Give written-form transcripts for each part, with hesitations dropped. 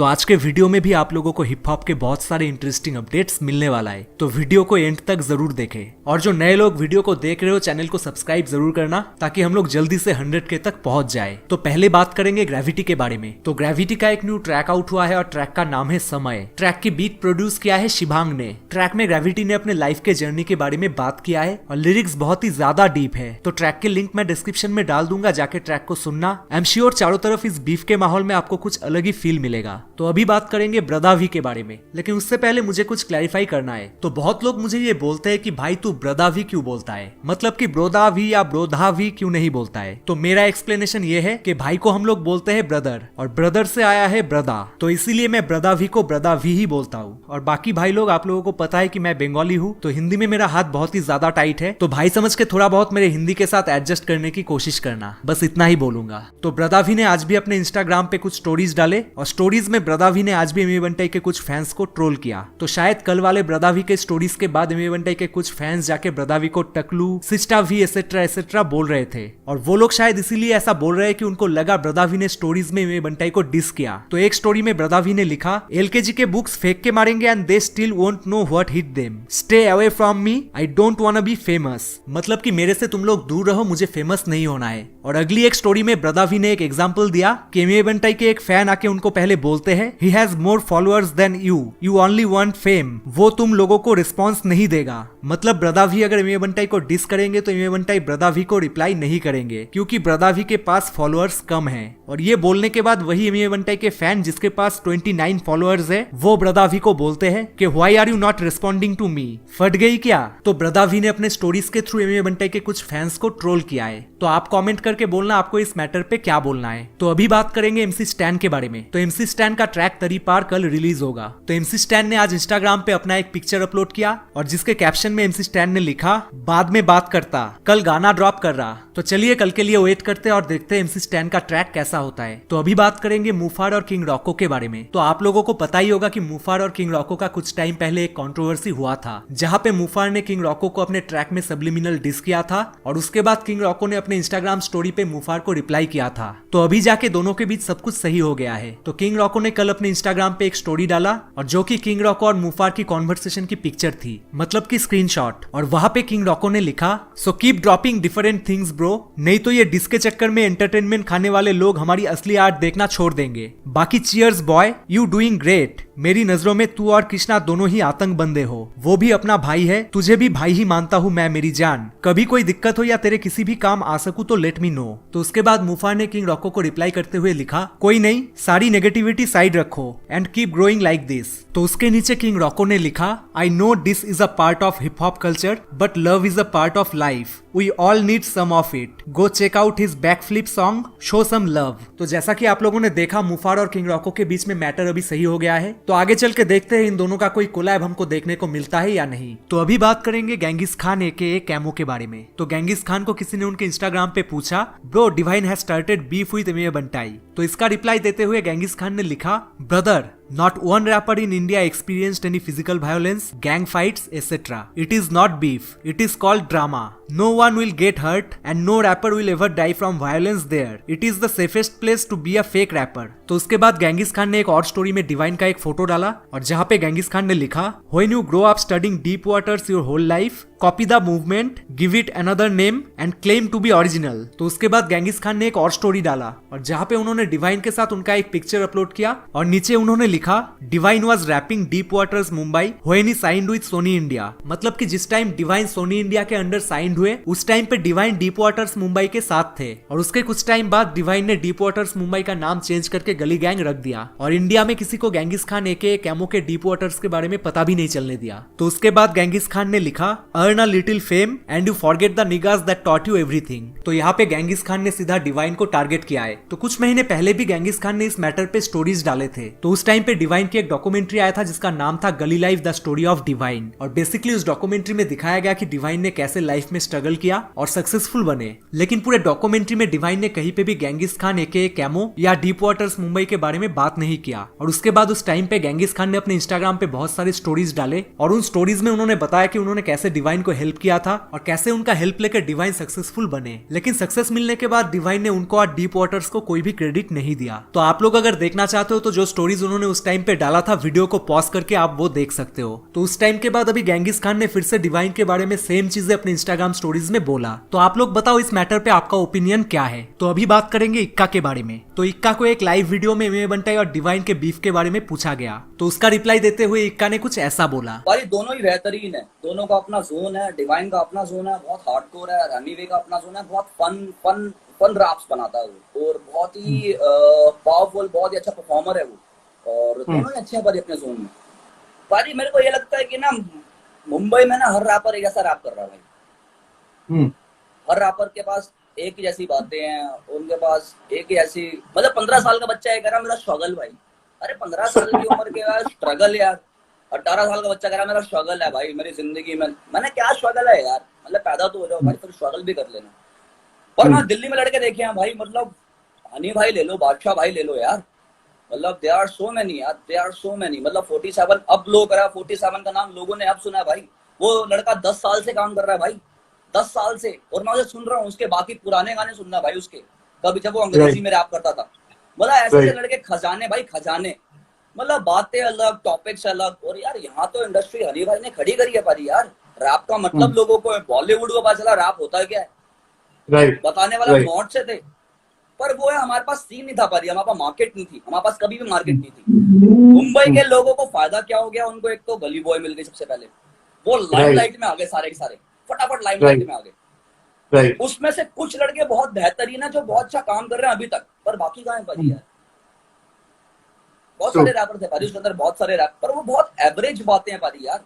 तो आज के वीडियो में भी आप लोगों को हिप हॉप के बहुत सारे इंटरेस्टिंग अपडेट्स मिलने वाला है, तो वीडियो को एंड तक जरूर देखें। और जो नए लोग वीडियो को देख रहे हो, चैनल को सब्सक्राइब जरूर करना ताकि हम लोग जल्दी से 100K तक पहुंच जाए। तो पहले बात करेंगे ग्रेविटी के बारे में। तो ग्रेविटी का एक न्यू ट्रैक आउट हुआ है और ट्रैक का नाम है समय। ट्रैक की बीट प्रोड्यूस किया है शिभांग ने। ट्रैक में ग्रेविटी ने अपने लाइफ के जर्नी के बारे में बात किया है और लिरिक्स बहुत ही ज्यादा डीप है। तो ट्रैक के लिंक मैं डिस्क्रिप्शन में डाल दूंगा, जाके ट्रैक को सुनना। आई एम श्योर चारों तरफ इस बीफ के माहौल में आपको कुछ अलग ही फील मिलेगा। तो अभी बात करेंगे ब्रदा वी के बारे में, लेकिन उससे पहले मुझे कुछ क्लैरिफाई करना है। तो बहुत लोग मुझे ये बोलते हैं कि भाई तू ब्रदा वी क्यों बोलता है, मतलब कि ब्रोदा वी या ब्रोधा वी क्यों नहीं बोलता है। तो मेरा एक्सप्लेनेशन ये है कि भाई को हम लोग बोलते हैं ब्रदर और ब्रदर से आया है ब्रदा, तो इसीलिए मैं ब्रदा वी को ब्रदा वी ही बोलता हूँ। और बाकी भाई लोग, आप लोगों को पता है कि मैं बंगाली हूँ, तो हिंदी में मेरा हाथ बहुत ही ज्यादा टाइट है, तो भाई समझ के थोड़ा बहुत मेरे हिंदी के साथ एडजस्ट करने की कोशिश करना, बस इतना ही बोलूंगा। तो ब्रदा वी ने आज भी अपने इंस्टाग्राम पे कुछ स्टोरीज डाले और स्टोरीज में ब्रदा वी ने आज भी एमी बंटाई के कुछ फैंस को ट्रोल किया। तो शायद कल वाले ब्रदा वी के स्टोरीज के बाद एमी बंटाई के कुछ फैंस जाके ब्रदा वी को टकलू, सिस्टा वी एसेट्रा एसेट्रा बोल रहे थे, और वो लोग शायद इसीलिए ऐसा बोल रहे हैं कि उनको लगा ब्रदा वी ने स्टोरीज में एमी बंटाई को डिस किया। तो एक स्टोरी में ब्रदा वी ने लिखा, एलकेजी के बुक्स फेंक के मारेंगे and they still won't know what hit them, stay away from me, I don't wanna be famous. मतलब कि मेरे से तुम लोग दूर रहो, मुझे फेमस नहीं होना है। और अगली एक स्टोरी में ब्रदा वी ने एक एग्जांपल दिया कि एमी बंटाई के एक फैन आके उनको पहले बोलते हैं, he has more followers than you only want fame, वो तुम लोगों को रिस्पॉन्स नहीं देगा। मतलब ब्रदा वी अगर एमी बंटाई को डिस करेंगे तो एमी बंटाई ब्रदा वी को रिप्लाई नहीं करेंगे, क्योंकि ब्रदा वी के पास फॉलोअर्स कम हैं। और ये बोलने के बाद वही एमी बंटाई के फैन जिसके पास 29 फॉलोअर्स है, वो ब्रदा वी को बोलते हैं कि why are you not responding to me, फट गई क्या। तो ब्रदा वी ने अपने स्टोरीज के थ्रू एमी बंटाई के कुछ फैंस को ट्रोल किया है। तो आप कमेंट करके बोलना आपको इस मैटर पे क्या बोलना है। तो अभी बात करेंगे एमसी स्टैन के बारे में। तो एमसी स्टैन का ट्रैक तरी पार कल रिलीज होगा। तो एमसी स्टैन ने आज इंस्टाग्राम पे अपना एक पिक्चर अपलोड किया और जिसके कैप्शन में एमसी स्टैन ने लिखा, बाद में बात करता, कल गाना ड्रॉप कर रहा। तो चलिए कल के लिए वेट करते हैं और देखते हैं एमसी स्टैन का ट्रैक कैसा होता है। तो अभी बात करेंगे मुफाड़ और किंग रॉको के बारे में। तो आप लोगों को पता ही होगा कि मुफाड़ और किंग रॉको का कुछ टाइम पहले एक कंट्रोवर्सी हुआ था, जहां पे मुफाड़ ने किंग रॉको को अपने ट्रैक में सब्लिमिनल डिस किया था और उसके बाद किंग रॉको ने अपने इंस्टाग्राम स्टोरी पे मुफाड़ को रिप्लाई किया था। तो अभी जाके दोनों के बीच सब कुछ सही हो गया है। तो किंग रॉको ने कल अपने इंस्टाग्राम पे एक स्टोरी डाला और जो कि किंग रॉको और मुफाड़ की कॉन्वर्सेशन की पिक्चर थी, मतलब की स्क्रीनशॉट। और वहां पे किंग रॉको ने लिखा, so keep dropping different things bro, नहीं तो ये डिस के चक्कर में एंटरटेनमेंट खाने वाले लोग हमारी असली आर्ट देखना छोड़ देंगे। बाकी cheers boy, you doing great. मेरी नजरों में तू और कृष्णा दोनों ही आतंक बंदे हो, वो भी अपना भाई है, तुझे भी भाई ही मानता हूँ मैं मेरी जान। कभी कोई दिक्कत हो या तेरे किसी भी काम आ सकूं तो लेट मी नो। तो उसके बाद मुफाड़ ने किंग रॉको को रिप्लाई करते हुए लिखा, कोई नहीं, सारी नेगेटिविटी साइड रखो and keep growing like this. तो उसके नीचे किंग रॉको ने लिखा, I know this is a part of hip hop culture but love is a part of life, we all need some of it, go check out his back flip song, show some love. तो जैसा कि आप लोगों ने देखा, मुफाड़ और king Roku के बीच में मैटर अभी सही हो गया है। तो आगे चल के देखते हैं इन दोनों का कोई कोलैब हमको देखने को मिलता है या नहीं। तो अभी बात करेंगे गेंगिस खान एके कैमो के बारे में। तो गेंगिस खान को किसी ने उनके इंस्टाग्राम पे पूछा, bro Divine has started beef with Emiway Bantai. तो इसका रिप्लाई देते हुए गेंगिस खान ने लिखा, brother, not one rapper in India experienced any physical violence, gang fights, etc. It is not beef. It is called drama. No one will get hurt and no rapper will ever die from violence there. It is the safest place to be a fake rapper. तो उसके बाद Genghis Khan ने एक और story में divine का एक photo डाला और जहाँ पे गेंगिस खान ने लिखा, When you grow up studying deep waters your whole life, copy the movement, give it another name and claim to be original. तो उसके बाद गेंगिस खान ने एक और स्टोरी डाला और जहाँ पे उन्होंने डिवाइन के साथ उनका एक पिक्चर अपलोड किया और नीचे उन्होंने लिखा, Divine was rapping deep waters Mumbai when he signed with Sony India. मतलब कि जिस टाइम डिवाइन सोनी इंडिया के अंडर साइंड हुए, उस टाइम पे डिवाइन डीप वाटर्स मुंबई के साथ थे और उसके कुछ टाइम बाद डिवाइन ने डीप वाटर्स मुंबई का नाम चेंज करके गली गैंग रख दिया और इंडिया में किसी को गेंगिस खान एके कैमो के डीप वाटर्स के बारे में पता भी नहीं चलने दिया। तो उसके बाद गेंगिस खान ने लिखा, earn a little fame and you forget the niggas that taught you everything. तो यहाँ पे गेंगिस खान ने सीधा डिवाइन को टारगेट किया है। तो कुछ महीने पहले भी गेंगिस खान ने इस मैटर पे स्टोरीज डाले थे। तो उस टाइम पे डिवाइन की एक डॉक्यूमेंट्री आया था जिसका नाम था गली life the story of divine और बेसिकली उस डॉक्यूमेंट्री में दिखाया गया कि डिवाइन ने कैसे लाइफ में स्ट्रगल किया और सक्सेसफुल बने। लेकिन पूरे डॉक्यूमेंट्री में डिवाइन ने कहीं पे भी गेंगिस खान एके कैमो या डीप वाटर्स मुंबई के बारे में बात नहीं किया। और उसके बाद उस टाइम पे गेंगिस खान ने अपने इंस्टाग्राम पे बहुत सारे स्टोरीज डाले और उन स्टोरीज में उन्होंने बताया कि उन्होंने कैसे डिवाइन डिवाइन को हेल्प किया था और कैसे उनका हेल्प लेकर डिवाइन सक्सेसफुल बने। लेकिन सक्सेस मिलने के बाद डिवाइन ने उनको और डीप वाटर्स को कोई भी क्रेडिट नहीं दिया। तो आप लोग अगर देखना चाहते हो तो जो स्टोरीज उन्होंने उस टाइम पे डाला था, वीडियो को पॉज करके आप वो देख सकते हो। तो उस टाइम के बाद अभी गेंगिस खान ने फिर से डिवाइन के बारे में सेम चीजें अपने इंस्टाग्राम स्टोरीज में बोला। तो आप लोग बताओ इस मैटर पे आपका ओपिनियन क्या है। तो अभी बात करेंगे इक्का के बारे में। तो इक्का को एक लाइव वीडियो में एमएमए बंटाई और डिवाइन के बीफ के बारे में पूछा गया, तो उसका रिप्लाई देते हुए इक्का ने कुछ ऐसा बोला। भाई दोनों ही बेहतरीन है, दोनों का अपना जोन है। डिवाइन का अपना जोन है, बहुत हार्डकोर है। रमीवे का अपना जोन है, बहुत फन रैप्स बनाता है वो, और बहुत ही पावरफुल, बहुत ही अच्छा परफॉर्मर है वो। और दोनों ही अच्छे हैं भाई अपने जोन में। भाई मेरे को ये लगता है कि ना मुंबई में ना हर रैपर एक ऐसा रैप कर रहा है भाई। हर रैपर के पास एक ही जैसी बातें हैं, उनके पास एक ही ऐसी, मतलब 15 साल का बच्चा है कह रहा मेरा स्ट्रगल भाई। अरे 15 साल की उम्र के यार स्ट्रगल यार। 18 साल का बच्चा कह रहा मेरा स्ट्रगल है भाई मेरी जिंदगी में। मैंने क्या स्ट्रगल है यार, मतलब पैदा तो हो जाओ भाई, फिर स्ट्रगल भी कर लेना। पर ना दिल्ली में लड़के देखे हैं भाई, मतलब हनी भाई ले लो, बादशाह भाई ले लो यार, मतलब दे आर सो मैनी यार, दे आर सो मैनी। मतलब 47 अब लोग करा, 47 का नाम लोगों ने अब सुना है भाई। वो लड़का 10 साल से काम कर रहा है भाई, 10 साल से। और मैं उसे सुन रहा हूँ, उसके बाकी पुराने गाने सुनना भाई उसके, कभी जब वो अंग्रेजी में रैप करता था। मतलब ऐसे ऐसे लड़के खजाने भाई, खजाने। मतलब बातें अलग, टॉपिक्स अलग। और यार यहाँ तो इंडस्ट्री हनी भाई ने खड़ी करी है पारी यार। रैप का मतलब लोगों को बॉलीवुड को पता चला रैप होता क्या है, बताने वाला नॉट से थे। पर वो है हमारे पास सीन नहीं था पारी, हमारे पास मार्केट नहीं थी, हमारे पास कभी भी मार्केट नहीं थी। मुंबई के लोगों को फायदा क्या हो गया, उनको एक तो गली बॉय मिल गई सबसे पहले, वो लाइमलाइट में आ गए, सारे के सारे फटाफट लाइमलाइट में आ गए। उसमें से कुछ लड़के बहुत बेहतरीन है जो बहुत अच्छा काम कर रहे हैं अभी तक, पर बाकी कहाँ है पारी यार। बहुत सारे रैपर थे पारी उसके अंदर, बहुत सारे रैप, पर वो बहुत एवरेज बातें हैं पारी यार।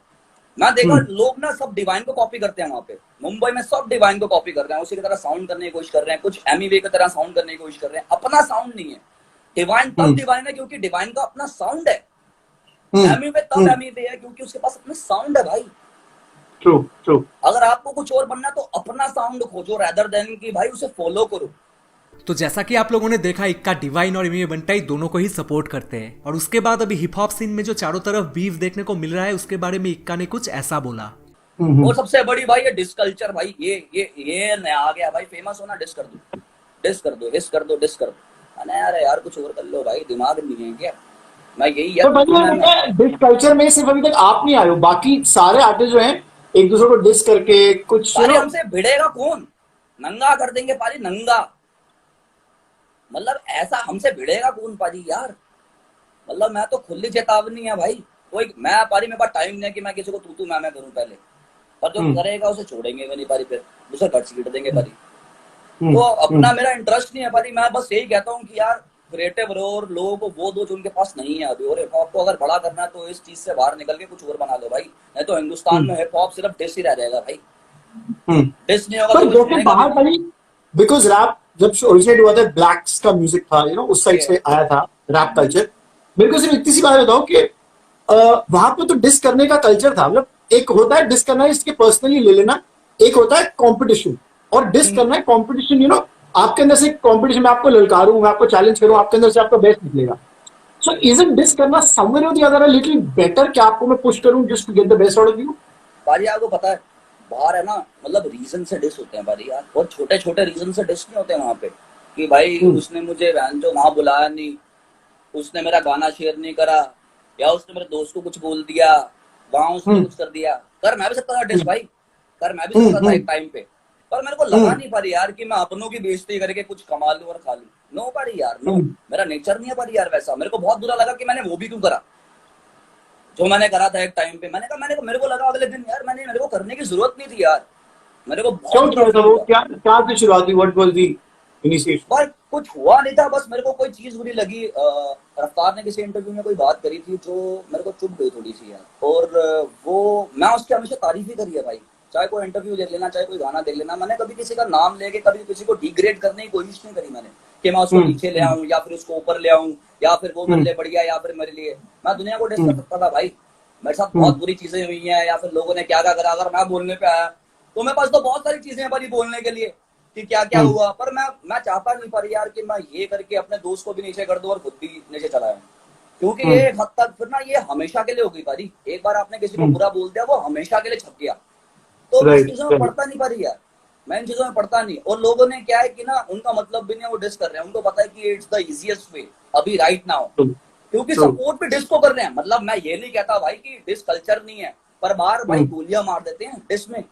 मैं देखा लोग ना सब डिवाइन को कॉपी करते हैं वहां पे मुंबई में, सब डिवाइन को कॉपी कर रहे हैं, उसी की तरह साउंड करने की कोशिश कर रहे हैं, कुछ एमीवे की तरह साउंड करने की कोशिश कर रहे हैं। अपना साउंड नहीं है डिवाइन, तब डिवाइन है क्योंकि डिवाइन का अपना साउंड है। एमीवे तब एमीवे है क्योंकि उसके पास अपना साउंड है भाई। True true. अगर आपको कुछ और बनना तो अपना साउंड खोजो, रेदर देन कि भाई उसे फॉलो करो। तो जैसा कि आप लोगों ने देखा, इक्का डिवाइन और एमएमए बंटाई दोनों को ही सपोर्ट करते हैं। और उसके बाद अभी हिप हॉप सीन में जो चारों तरफ बीफ देखने को मिल रहा है, उसके बारे में इक्का ने कुछ ऐसा बोला। और सबसे बड़ी भाई ये डिस कल्चर भाई, ये नया आ गया भाई। फेमस होना डिस कर दो, डिस कर दो, हिस कर दो, डिस कर दो। अरे यार यार कुछ और कर लो भाई, दिमाग नहीं है क्या। मैं यही यार डिस कल्चर में सिर्फ अभी तक आप नहीं आए हो, बाकी सारे आर्टिस्ट जो हैं एक दूसरे को डिस करके कुछ हमसे भिड़ेगा कौन, नंगा कर देंगे पारी, नंगा। मतलब ऐसा हमसे भिड़ेगा कौन पारी यार। मतलब मैं तो खुली चेतावनी है भाई, कोई मैं पारी मेरे पास टाइम नहीं है कि मैं किसी को तू मैं करूं पहले, और जो करेगा उसे छोड़ेंगे नहीं पारी, फिर उसे घट सीट देंगे पारी। तो अपना मेरा इंटरेस्ट नहीं है पारी। मैं बस यही कहता हूँ कि यार क्रिएटिव रहो और लोगों को वो दो जो उनके पास नहीं है अभी। और हिप हॉप को अगर बड़ा करना है तो इस चीज से बाहर निकल के कुछ और बना दो भाई, नहीं तो हिंदुस्तान में हिप हॉप सिर्फ डिस ही रह जाएगा भाई। डिस नहीं होगा तो बाहर भाई, बिकॉज रैप जब ओरिजिनेट हुआ था ब्लैक्स का म्यूजिक था, उस साइड से आया था रैप कल्चर। मेरे को सिर्फ इतनी सी बात बताओ कि वहां पे तो डिस करने का कल्चर था। मतलब एक होता है डिस करना, इसके पर्सनली ले लेना, एक होता है कंपटीशन। और डिस करना है कंपटीशन, आपके अंदर से कंपटीशन, मैं आपको ललकारूं, मैं आपको चैलेंज करूं, आपके अंदर से आपका बेस्ट निकलेगा। सो इजंट डिस करना समवेयर और the other a little better, कि आपको मैं पुश करूं just to get the best out of you. भाई आपको पता है बाहर है ना, मतलब रीजन से डिस होते हैं भाई यार, बहुत छोटे छोटे रीजन से डिस नहीं होते हैं वहां पे, कि भाई उसने मुझे जो वहां बुलाया नहीं, उसने मेरा गाना शेयर नहीं करा, या उसने मेरे दोस्त को कुछ बोल दिया, वहां उसने कुछ कर दिया। कर मैं भी सकता था डिस भाई, कर मैं भी सकता था एक टाइम पे, पर मेरे को लगा नहीं पारी यार कि मैं अपनों की बेइज्जती करके कुछ कमा लूं और खा लूं। नो पारी यार, नो, मेरा नेचर नहीं है पारी यार वैसा। मेरे को बहुत बुरा लगा कि मैंने वो भी क्यों करा जो मैंने करा था एक टाइम पे। मैंने कहा मेरे को लगा अगले दिन यार मेरे को करने की जरूरत नहीं थी यार। मेरे को बहुत क्या से शुरुआत हुई, व्हाट वाज द इनिशिएशन? पर कुछ हुआ नहीं था, बस मेरे को कोई चीज बुरी लगी। रफ्तार ने किसी इंटरव्यू में कोई बात करी थी जो मेरे को चुभ गई थोड़ी सी यार, और वो मैं उसकी हमेशा तारीफ ही करी है भाई। चाहे कोई इंटरव्यू देख लेना, चाहे कोई गाना देख लेना, मैंने कभी किसी का नाम लेके कभी किसी को डिग्रेड करने की कोशिश नहीं करी मैंने, कि मैं उसको नीचे ले आऊं या फिर उसको ऊपर ले आऊं, या फिर वो मेरे लिए बढ़िया या फिर मेरे लिए। मैं दुनिया को डिस कर सकता था भाई, मेरे साथ बहुत बुरी चीजें हुई हैं, या फिर लोगों ने क्या क्या करा। अगर मैं बोलने पे आया तो मेरे पास तो बहुत सारी चीजें हैं भाई बोलने के लिए कि क्या क्या हुआ, पर मैं चाहता नहीं पर यार कि मैं ये करके अपने दोस्त को भी नीचे कर दूं और खुद भी नीचे चला आऊं, क्योंकि ये हद तक फिर ना ये हमेशा के लिए हो गई भाई। एक बार आपने किसी को बुरा बोल दिया, वो हमेशा के लिए छप गया। तो मैं इन Right, चीजों में right. पढ़ता नहीं पर यार, मैं इन चीजों में पढ़ता नहीं। और लोगों ने क्या है कि ना, उनका मतलब भी नहीं है, वो डिस कर रहे हैं, उनको पता है कि इट्स द इजीएस्ट वे अभी राइट नाउ, True. क्योंकि True. सपोर्ट भी डिस को कर रहे हैं। मतलब मैं ये नहीं कहता भाई कि डिस कल्चर नहीं है, पर बाहर भाई हम्म। गोलियां मार देते हैं डिस में।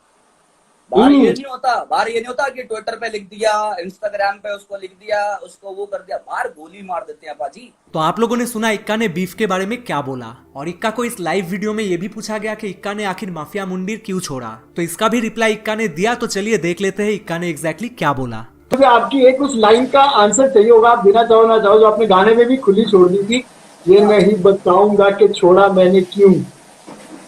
बाहर ये हम्म। नहीं होता, बाहर ये नहीं होता कि ट्विटर पे लिख दिया, इंस्टाग्राम पे उसको लिख दिया, उसको वो कर दिया, बाहर गोली मार देते हैं बाजी। तो आप लोगों ने सुना इक्का ने बीफ के बारे में क्या बोला, और इक्का को इस लाइव वीडियो में ये भी पूछा गया कि इक्का ने आखिर माफिया मुंडीर क्यों छोड़ा। तो इसका भी रिप्लाई इक्का ने दिया, तो चलिए देख लेते हैं इक्का ने एग्जैक्टली क्या बोला। मुझे आपकी एक उस लाइन का आंसर चाहिए होगा, आप देना चाहो ना चाहो, जो आपने गाने में भी खुली छोड़ दी थी, ये नहीं बताऊंगा कि छोड़ा मैंने क्यों।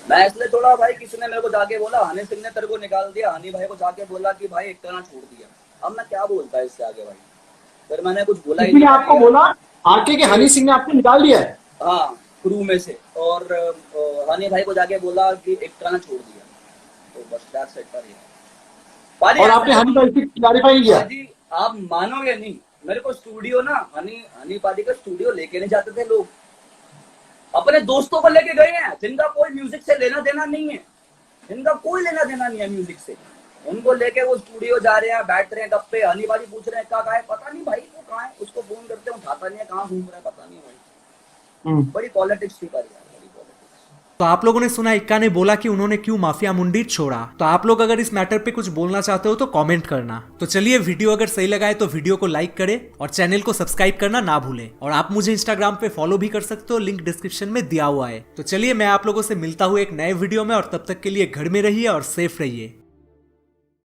मैं इसलिए छोड़ा भाई, किसी ने मेरे को जाके बोला, हनी सिंह ने तेरे को निकाल दिया, हनी भाई को जाके बोला कि भाई एक तरह छोड़ दिया। अब मैं क्या बोलता है इससे आगे भाई, फिर मैंने कुछ बोला ही किसी ने नहीं। आपको बोला आके कि हनी सिंह ने आपको निकाल दिया है? हाँ, क्रू में से, और हनी भाई को जाके बोला कि एक तरह छोड़ दिया, तो बस दैट्स इट। पाजी और आपने हनी भाई से क्लैरिफाई किया? पाजी आप मानोगे नहीं, मेरे को स्टूडियो ना, हनी पाजी का स्टूडियो लेके नहीं जाते थे लोग, अपने दोस्तों को लेके गए हैं जिनका कोई म्यूजिक से लेना देना नहीं है, जिनका कोई लेना देना नहीं है म्यूजिक से, उनको लेके वो स्टूडियो जा रहे हैं, बैठ रहे हैं गप्पे, हनी बाजी पूछ रहे हैं कहाँ है, पता नहीं भाई वो कहाँ है, उसको फोन करते हैं उठाता नहीं है, कहाँ घूम रहा है पता नहीं भाई। बड़ी पॉलिटिक्स थी पर यार, बड़ी पॉलिटिक्स। तो आप लोगों ने सुना इक्का ने बोला कि उन्होंने क्यों माफिया मुंडीर छोड़ा। तो आप लोग अगर इस मैटर पे कुछ बोलना चाहते हो तो कमेंट करना। तो चलिए, वीडियो अगर सही लगा है तो वीडियो को लाइक करें और चैनल को सब्सक्राइब करना ना भूलें। और आप मुझे इंस्टाग्राम पे फॉलो भी कर सकते हो, लिंक डिस्क्रिप्शन में दिया हुआ है। तो चलिए, मैं आप लोगों से मिलता हूँ एक नए वीडियो में, और तब तक के लिए घर में रहिए और सेफ रहिए।